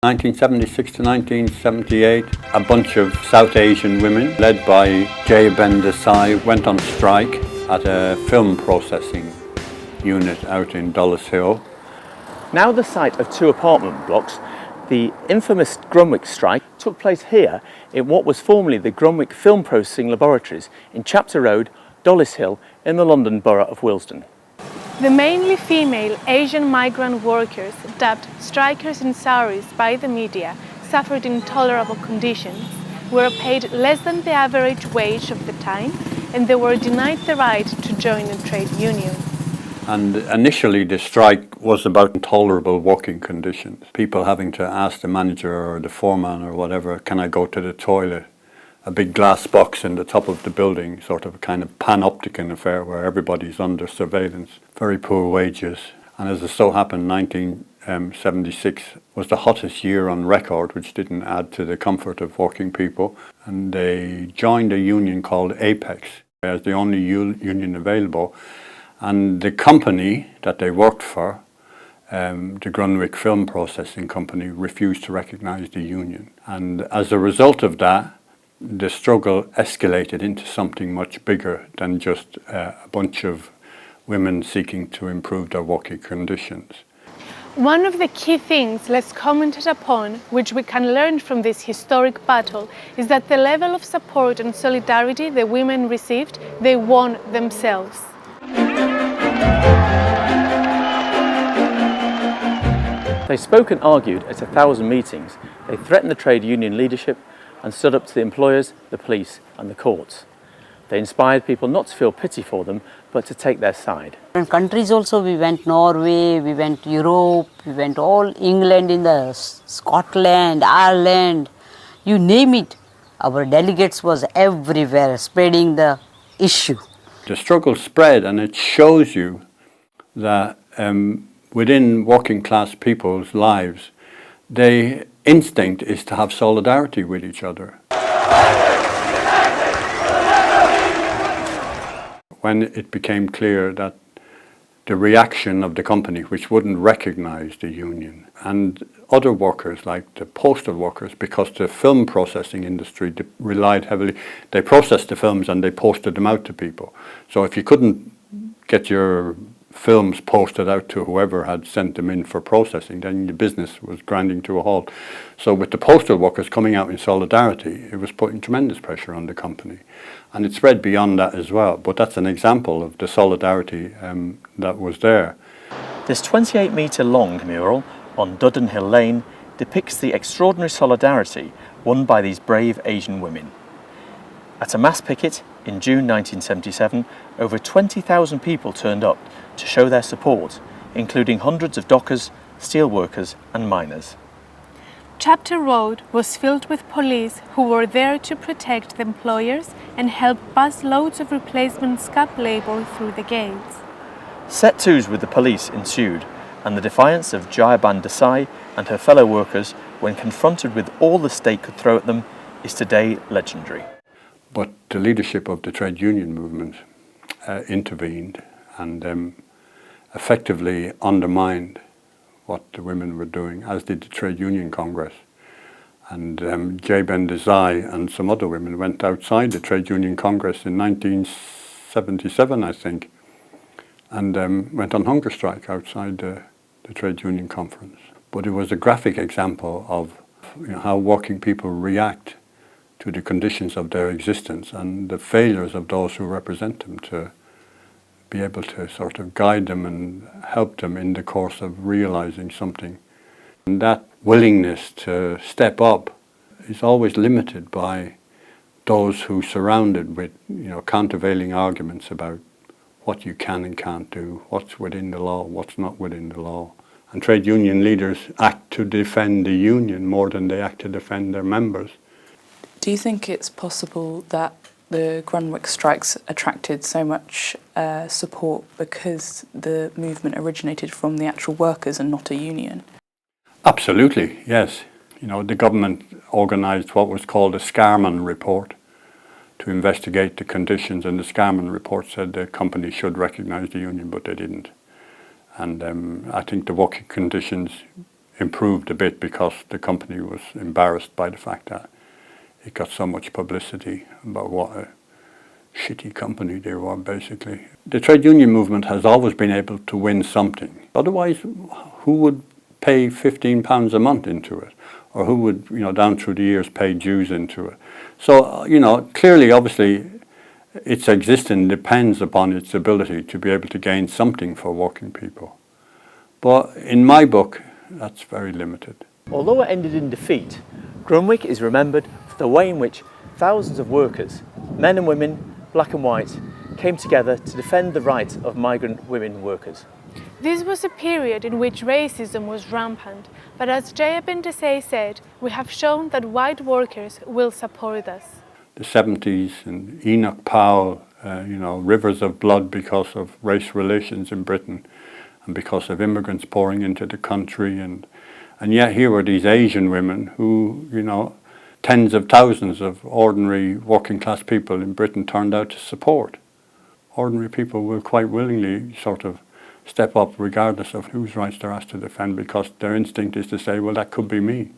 1976 to 1978, a bunch of South Asian women, led by Jay Ben Desai, went on strike at a film processing unit out in Dulles Hill. Now the site of two apartment blocks, the infamous Grunwick strike took place here in what was formerly the Grunwick Film Processing Laboratories in Chapter Road, Dulles Hill in the London Borough of Willesden. The mainly female Asian migrant workers, dubbed strikers in saris by the media, suffered intolerable conditions, were paid less than the average wage of the time, and they were denied the right to join a trade union. And initially the strike was about intolerable working conditions. People having to ask the manager or the foreman or whatever, can I go to the toilet? A big glass box in the top of the building, sort of a kind of panopticon affair where everybody's under surveillance. Very poor wages. And as it so happened, 1976 was the hottest year on record, which didn't add to the comfort of working people. And they joined a union called Apex as the only union available. And the company that they worked for, the Grunwick Film Processing Company, refused to recognise the union. And as a result of that, the struggle escalated into something much bigger than just a bunch of women seeking to improve their working conditions. One of the key things less commented upon, which we can learn from this historic battle, is that the level of support and solidarity the women received, they won themselves. They spoke and argued at 1,000 meetings. They threatened the trade union leadership and stood up to the employers, the police and the courts. They inspired people not to feel pity for them, but to take their side. In countries also, we went Norway, we went Europe, we went all England, in the Scotland, Ireland, you name it. Our delegates was everywhere spreading the issue. The struggle spread, and it shows you that within working class people's lives, the instinct is to have solidarity with each other. When it became clear that the reaction of the company, which wouldn't recognise the union, and other workers like the postal workers, because the film processing industry relied heavily, they processed the films and they posted them out to people. So if you couldn't get your films posted out to whoever had sent them in for processing, then the business was grinding to a halt. So with the postal workers coming out in solidarity, it was putting tremendous pressure on the company. And it spread beyond that as well, but that's an example of the solidarity that was there. This 28-metre long mural on Dudden Hill Lane depicts the extraordinary solidarity won by these brave Asian women. At a mass picket in June 1977, over 20,000 people turned up to show their support, including hundreds of dockers, steelworkers and miners. Chapter Road was filled with police who were there to protect the employers and help bus loads of replacement scrap labour through the gates. Set-tos with the police ensued, and the defiance of Jayaban Desai and her fellow workers when confronted with all the state could throw at them is today legendary. But the leadership of the trade union movement intervened and effectively undermined what the women were doing, as did the Trade Union Congress. And Jay Ben Desai and some other women went outside the Trade Union Congress in 1977, I think, and went on hunger strike outside the Trade Union Conference. But it was a graphic example of how working people react to the conditions of their existence and the failures of those who represent them, to be able to sort of guide them and help them in the course of realizing something. And that willingness to step up is always limited by those who surrounded with countervailing arguments about what you can and can't do, what's within the law, what's not within the law. And trade union leaders act to defend the union more than they act to defend their members. Do you think it's possible that the Grunwick strikes attracted so much support because the movement originated from the actual workers and not a union? Absolutely, yes. The government organised what was called a Scarman report to investigate the conditions, and the Scarman report said the company should recognise the union, but they didn't. And I think the working conditions improved a bit because the company was embarrassed by the fact that it got so much publicity about what a shitty company they were, basically. The trade union movement has always been able to win something. Otherwise, who would pay £15 a month into it? Or who would, down through the years pay dues into it? So, clearly, obviously, its existence depends upon its ability to be able to gain something for working people. But in my book, that's very limited. Although it ended in defeat, Grunwick is remembered for the way in which thousands of workers, men and women, black and white, came together to defend the rights of migrant women workers. This was a period in which racism was rampant, but as Jaya Bindasay said, we have shown that white workers will support us. The 70s and Enoch Powell, rivers of blood because of race relations in Britain and because of immigrants pouring into the country, and yet here were these Asian women who, tens of thousands of ordinary working class people in Britain turned out to support. Ordinary people will quite willingly sort of step up regardless of whose rights they're asked to defend, because their instinct is to say, well, that could be me.